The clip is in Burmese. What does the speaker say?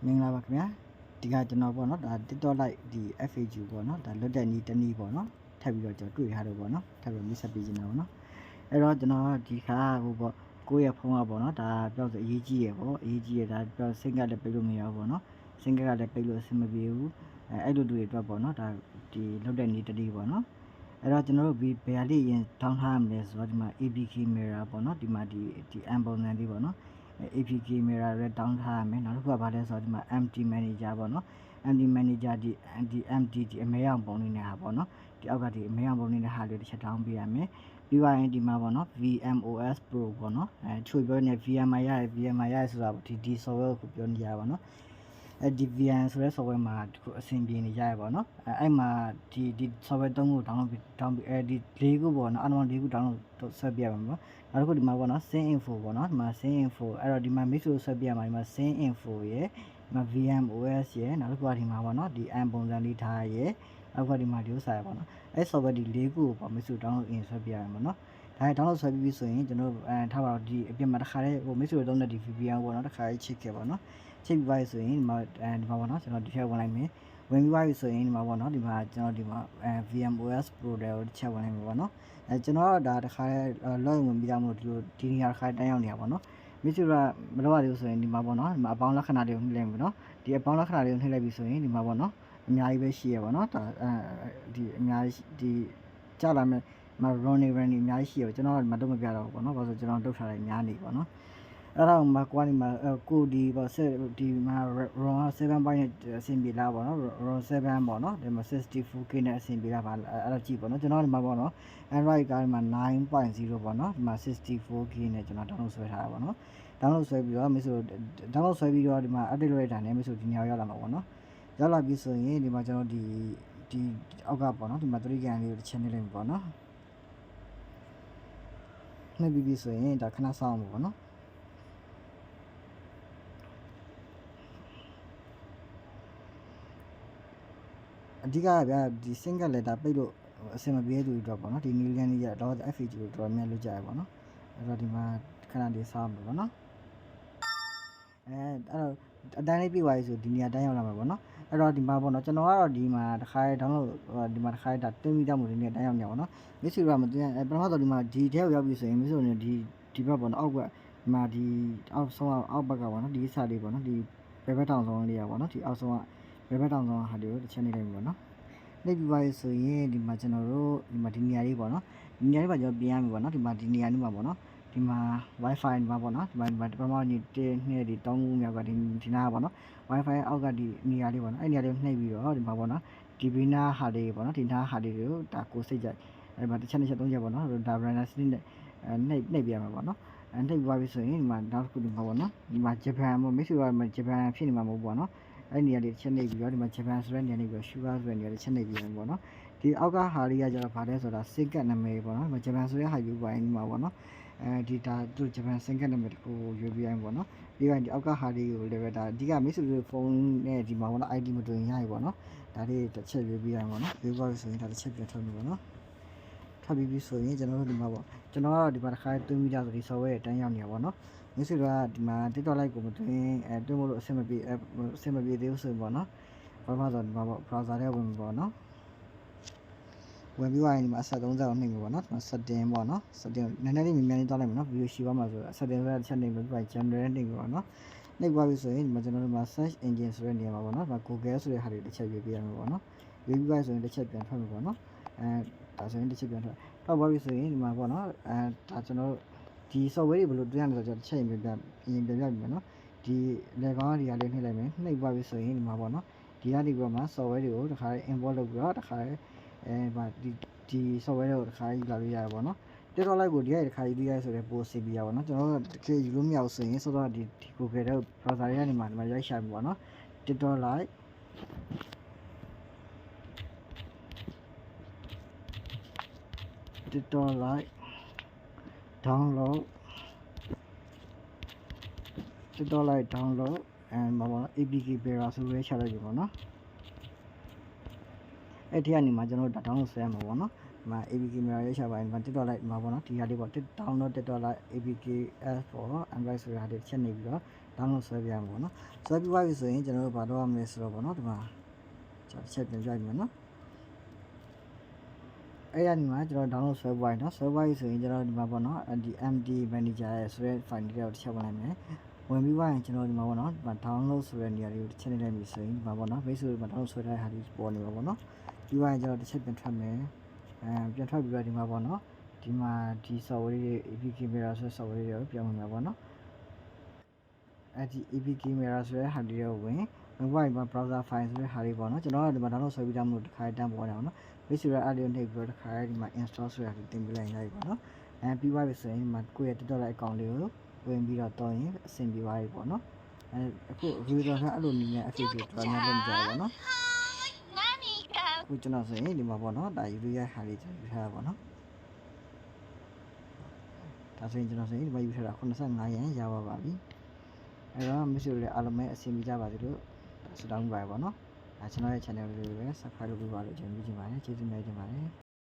မင်္ဂလာပါခင်ဗျာဒီကကျွန်တော်ပေါ့နော်ဒါ TikTok Lite ဒီ FAQ ပေါ့နော်ဒါလွတ်တဲ့နီးတနည်းပေါ့နော်ထပ်ပြီးတော့ကျွန်တော်တွေ့ထားတယ်ပေါ့နော်ထပ်ပြီးမိတ်ဆက်ပေးနေတာပေါ့နော်အဲ့တော့ကျွန်တော်ဒီခါဟိုပေါ့ကိုယ့်ရဲ့ဖုန်းကပေါ့နော်ဒါပြောဆိုအရေးကြီးရပေါ့အရေးကြီးရဒါပြောစင်ကလည်းပိတ်လို့မရဘူးပေါ့နော်စင်ကလည်းပိတ်လို့အဆင်မပြေဘူးအဲ့လိုတွေအတွက်ပေါ့နော်ဒါဒီလွတ်တဲ့နီးတနည်းပေါ့နော်အဲ့တော့ကျွန်တော်တို့ဘယ်ဟာလေးရင်တောင်းထားရမလဲဆိုတော့ဒီမှာ APK mirror ပေါ့နော်ဒီမှာဒီ ambulant လေးပေါ့နော်APK mirror ရဲတောင်းထားရမယ်နောက်တစ်ခုကဘာလဲဆိုတော့ဒီမှာ empty manager ပေါ့နော် empty manager ဒီ empty ဒီအမဲအောင်ပုံလေးနဲ့ဟာပေါ့နော်ဒီအောက်ကဒီအမဲအောင်ပုံလေးနဲ့ဟာလေးတစ်ချက်တောင်းပေးရမယ်ပြီးသွားရင်ဒီမှာပေါ့နော် VMOS Pro ပေါ့နော်ချိုပြောနေ VMI ရ VMI ရဆိုတာဒီ software ကိုပြောနေရပါတော့ဒီ VN ဆိုတဲ့ software မှာဒီအဆင်ပြေနေကြရပါတော့အဲ့မှာဒီ software 3ခု download ဒီ4ခုပေါ့နော်အလုံး4ခု download ဆွဲပြရမှာပေါ့နောက်တစ်ခုဒီမှာပေါ့နော် Syn Info ပေါ့နော်ဒီမှာ Syn Info အဲ့တော့ဒီမှာ mix လို့ဆွဲပြရမှာဒီမှာ Syn Info ရယ်ဒီမှာ VMOS ရယ်နောက်တစ်ခုကဒီမှာပေါ့နော်ဒီ M ပုံစံလေးထားရယ်နောက်ကဒီမှာဒီဥစ္စာရပေါ့နော်အဲ့ software ဒီ4ခုကိုပေါ့ mix လို့ download in ဆွဲပြရမှာပေါ့နော်ဒါdownload ဆွဲပြီးဆိုရင်ကျွန်တော်ထားပါတော့ဒီအပြင်မှာတစ်ခါလေးဟို mix လို့သုံးတဲ့ဒီ VPN ပေါ့နော်တစ်ခါလေးချစ်ခဲ့ပေါ့နော်ချိန်ပြီးပါဆိုရင်ဒီမှာပေါ့နော်ကျွန်တော်ဒီထက်ဝင်လိုက်မယ်ဝင်ပြီးပါပြီဆိုရင်ဒီမှာပေါ့နော်ဒီမှာကျွန်တော်ဒီမှာVMOS Pro တွေကိုတစ်ချက်ဝင်လိုက်မယ်ပေါ့နော်ကျွန်တော်ဒါတစ်ခါလေး log in ဝင်ပြီးသားမို့ဒီနေရာတစ်ခါတန်းရောက်နေတာပေါ့နော်မိစုကမလုပ်ရသေးဘူးဆိုရင်ဒီမှာပေါ့နော်ဒီမှာအပေါင်းလက္ခဏာတွေကိုနှိမ့်လိုက်မယ်နော်ဒီအပေါင်းလက္ခဏာတွေကိုနှိမ့်လိုက်ပြီဆိုရင်ဒီမှာပေါ့နော်အများကြီးပဲရှိရပါတော့ဒါဒီအများကြီးဒီကြာလာမယ်running အများကြီးရှိရကျွန်တော်မတော့မပြတော့ဘူးပေါ့နော်ဘာလို့ကျွန်တော်တုတ်ထားတယ်များနေပေါ့နော်အဲ့ဒါမှာကွာဒီမှာကိုဒီပေါ့ဒီမှာ ROM 7 byte နဲ့အဆင်ပြေလားပေါ့နော် ROM 7ပေါ့နော်ဒီမှာ 64K နဲ့အဆင်ပြေလားပါအဲ့ဒါကြည့်ပေါ့နော်ကျွန်တော်ဒီမှာပေါ့နော် Android ကဒီမှာ 9.0 ပေါ့နော်ဒီမှာ 64K နဲ့ကျွန်တော် download ဆွဲထားတာပေါ့နော် download ဆွဲပြီးတော့မိဆို download ဆွဲပြီးတော့ဒီမှာ update လုပ်လိုက်တာနဲ့မိဆိုဒီနေရာရောက်လာမှာပေါ့နော်ရောက်လာပြီဆိုရင်ဒီမှာကျွန်တော်ဒီအောက်ကပေါ့နော်ဒီမှာ3 can လေးကိုတစ်ချက်နှိပ်လိုက်ပေါ့နော်နှိပ်ပြီးပြီဆိုရင်ဒါခဏစောင့်မှာပေါ့နော်အဓိကဗျာဒီ single letter ပိတ်လို့အဆင်မပြေသူတွေတော့ပေါ့နော်ဒီ new line ကြီးကတော့ FAQ ကိုတော်တော်များလုပ်ကြရပါတော့အဲ့တော့ဒီမှာခဏလေးစောင့်မှာပေါ့နော်အဲ့တော့အတန်းလေးပြသွားပြီဆိုဒီနေရာတန်းရောက်လာမှာပေါ့နော်အဲ့တော့ဒီမှာပေါ့နော်ကျွန်တော်ကတော့ဒီမှာတစ်ခါ download ဒီမှာတစ်ခါဒါတွင်းပြီးသားမို့ဒီနေရာတန်းရောက်နေပါတော့မိတ်ဆွေကမတွင်းပထမတော့ဒီမှာဒီထဲကိုရောက်ပြီဆိုရင်မိတ်ဆွေနဲ့ဒီဘက်ပေါ့နော်အောက်ကဒီမှာဒီအောက်ဆုံးအောက်ဘက်ကပေါ့နော်ဒီစာလေးပေါ့နော်ဒီဘယ်ဘက်တောင်ဆုံးလေးရပေါ့နော်ဒီအောက်ဆုံးကဘယ်ဘက်တောင်ဆုံးဟာလေးကိုတစ်ချက်နေလိုက်ပြီပေါ့နော်နှိပ်ပြီးပါဆိုရင်ဒီမှာကျွန်တော်တို့ဒီမှာဒီနေရာလေးပေါ့နော်ဒီနေရာလေးမှာကျွန်တော်ပြင်ရမယ်ပေါ့နော်ဒီမှာဒီနေရာလေးမှာပေါ့နော်ဒီမှာ wifi ဒီမှာပေါ့နော်ဒီမှာပထမနေ့1 2ဒီ3ခုမြောက်ကဒီနားပေါ့နော် wifi အောက်ကဒီနေရာလေးပေါ့နော်အဲ့နေရာလေးနှိပ်ပြီးတော့ဒီမှာပေါ့နော်ဒီဘီနာဟာလေးပေါ့နော်ဒီနားဟာလေးတွေကိုဒါကိုစိတ်ကြိုက်အဲ့မှာတစ်ချက်2ချက်3ချက်ပေါ့နော်ဒါ browser စနစ်နဲ့နှိပ်ပြရမှာပေါ့နော်နှိပ်ပြီးပါပြီဆိုရင်ဒီမှာနောက်တစ်ခုဒီမှာပေါ့နော်ဒီမှာဂျပန်ပေါ့မိတ်ဆွေကဂျပန်ဖြစ်နေမှာမဟုတ်ဘူးပေါ့နော်အဲ့နေရာလေးတစ်ချက်နှိပ်ပြီးတော့ဒီမှာဂျပန်ဆိုတဲ့နေရာလေးပြီးတော့ sugar ဆိုတဲ့နေရာလေးချက်နှိပ်ပြီးရမှာပေါ့နော်ဒီအောက်ကဟာလေးကကျတော့ဗာလဲဆိုတာ single နာမည်ပေါ့နော်ဒီမှာဂျပန်ဆိုတဲ့ဟာယူပါရင်ဒီမှာပေါ့နော်ဒီဒါသူဂျပန် single နာမည်တခုရွေးပြရင်ပေါ့နော်ပြီးရင်ဒီအောက်ကဟာလေးကိုလည်းပဲဒါအဓိကမိတ်ဆွေဖုန်းနဲ့ဒီမှာပေါ့နော် ID မတွင်ရရပေါ့နော်ဒါလေးတစ်ချက်ရွေးပြရင်ပေါ့နော်ရွေးပါဆိုရင်ဒါတစ်ချက်ပြန်ထုတ်မယ်ပေါ့နော်ထပ်ပြီးဆိုရင်ကျွန်တော်တို့ဒီမှာပေါ့ကျွန်တော်ကတော့ဒီမှာတစ်ခါတွင်းပြီးသားဆိုဒီ software ရဲ့တန်းရောက်နေတာပေါ့နော်မိတ်ဆွေကဒီမှာ TikTok Lite ကိုမတွင်းတွင်းမလို့အဆင်မပြေသေးဘူးဆိုရင်ပေါ့နော်ဘာမှဆိုဒီမှာပေါ့ browser ထဲဝင်ပေါ့နော်ဝင်ပြီးသွားရင်ဒီမှာဆက်30ကိုနှိပ်မယ်ပေါ့နော်setting ပေါ့နော် setting နည်းနည်းလေးမြန်မြန်လေးတောင်းလိုက်မယ်နော် video ရှိသွားမှာဆို setting ဆိုတဲ့ချက်နှိပ်ပြီး general နှိပ်ပြီပေါ့နော်နှိပ်သွားပြီဆိုရင်ဒီမှာကျွန်တော်တို့မှာ search engine ဆိုတဲ့နေရာမှာပေါ့နော်ဒါ Google ဆိုတဲ့ဟာတွေတစ်ချက်ရွေးပြရမှာပေါ့နော်ရွေးပြီးသွားဆိုရင်တစ်ချက်ပြန်ထွက်မယ်ပေါ့နော်ဒါဆိုရင်တစ်ချက်ပြန်ထွက်သွားပြီဆိုရင်ဒီမှာပေါ့နော်ဒါကျွန်တော်တို့ဒီ software တွေဘယ်လိုတွင်းရလဲဆိုတော့တစ်ချက်ပြန်ပြပြီပေါ့နော်ဒီလေကောင်းဒီဟာလေးနှိပ်လိုက်မယ်နှိပ်သွားပြီဆိုရင်ဒီမှာပေါ့နော်ဒီကနေပြီးတော့မှ software တွေကိုတစ်ခါ import လုပ်ပြီးတော့တစ်ခါဒီ software တွေကိုတစ်ခါယူလာလို့ရရပါတော့TikTok Lite ကိုဒီကနေတစ်ခါယူလို့ရဆိုတော့ပို့စီပြရပါတော့ကျွန်တော်တို့တကယ်ယူလို့မရဘူးဆိုရင်စောစောဒီ Google တဲ့ browser တွေကနေမှဒီမှာရိုက်ရှာပြီပေါ့နော် TikTok Lite TikTok Lite download TikTok Lite download and ပေါ့နော် APK Bearer ဆိုရဲချလိုက်ပြီပေါ့နော်အဲ့ဒီကနေမှကျွန်တော်တို့ download ဆွဲရမှာပေါ့နော်ဒီမှာ APK Mirror ရချပါရင်ဒီမှာ TikTok Lite မှာပေါ့နော်ဒီဟာလေးပေါ့ download TikTok Lite APK S ပေါ့နော် Android ဆိုတဲ့ဟာလေးချက်နေပြီးတော့ download ဆွဲပြရမှာပေါ့နော်ဆွဲပြီးသွားပြီဆိုရင်ကျွန်တော်တို့ဘာလုပ်ရမလဲဆိုတော့ပေါ့နော်ဒီမှာကျွန်တော်တစ်ချက်ပြန်ပြပြမယ်နော်အဲ့ဒီမှာကျွန်တော် download ဆွဲပွားရနော်ဆွဲပွားပြီဆိုရင်ကျွန်တော်ဒီမှာပေါ့နော်ဒီ MD manager ရဲ့ဆိုတဲ့ file တွေကိုတစ်ချက်ဝင်လိုက်မယ်ဝင်ပြီးသွားရင်ကျွန်တော်ဒီမှာပေါ့နော်ဒီမှာ download ဆိုတဲ့နေရာလေးကိုတစ်ချက်နေလိုက်ပြီဆိုရင်ဒီမှာပေါ့နော် base ဆိုဒီမှာ download ဆွဲထားတဲ့ဟာဒီပေါ်နေပါပေါ့နော်ပြီးသွားရင်ကျွန်တော်တစ်ချက်ပြန်ထွက်မယ်ပြန်ထွက်ပြီးတော့ဒီမှာပေါ့နော်ဒီမှာဒီ software တွေ APK Camera ဆိုတဲ့ software တွေကိုပြန်ဝင်မှာပေါ့နော်အဲ့ဒီ APK Camera ဆိုတဲ့ဟာတွေကိုဝင်ပြီးတော့ browser file ဆိုတဲ့ဟာတွေပေါ့နော်ကျွန်တော်ကဒီမှာ download ဆွဲပြီးသားမလို့တစ်ခါတန်းပေါ်နေတာပေါ့နော် base ဆိုတဲ့အားလေးကိုနှိပ်ပြီးတော့တစ်ခါဒီမှာ install ဆိုတာကိုတင်ပြလိုက်ရပြီပေါ့နော်ပြီးသွားပြီဆိုရင်ဒီမှာကိုယ့်ရဲ့ TikTok လိုက် account လေးကိုဝင်ပြီးတော့တောင်းရင်အဆင်ပြေသွားပြီပေါ့နော်အခု video ကအဲ့လိုနည်းနဲ့ FAQ တော်များလုပ်ကြပါပေါ့နော်အခုကျွန်တော်ဆိုရင်ဒီမှာပေါ့နော်ဒါ YouTube ရဲ့ဟာလေးကျွန်တော်ယူထားတာပေါ့နော်ဒါဆိုရင်ကျွန်တော်ဆိုရင်ဒီမှာယူထားတာ85ရန်ရပါပြီအဲ့တော့မိတ်ဆွေတို့လည်းအားလုံးပဲအဆင်ပြေကြပါစေလို့ဆုတောင်းပါရပါတော့နော်ကျွန်တော်ရဲ့ channel လေးကိုလည်း subscribe လုပ်ပေးပါလို့ကျွန်တော်ပြောချင်ပါတယ်ကျေးဇူးများတင်ပါတယ်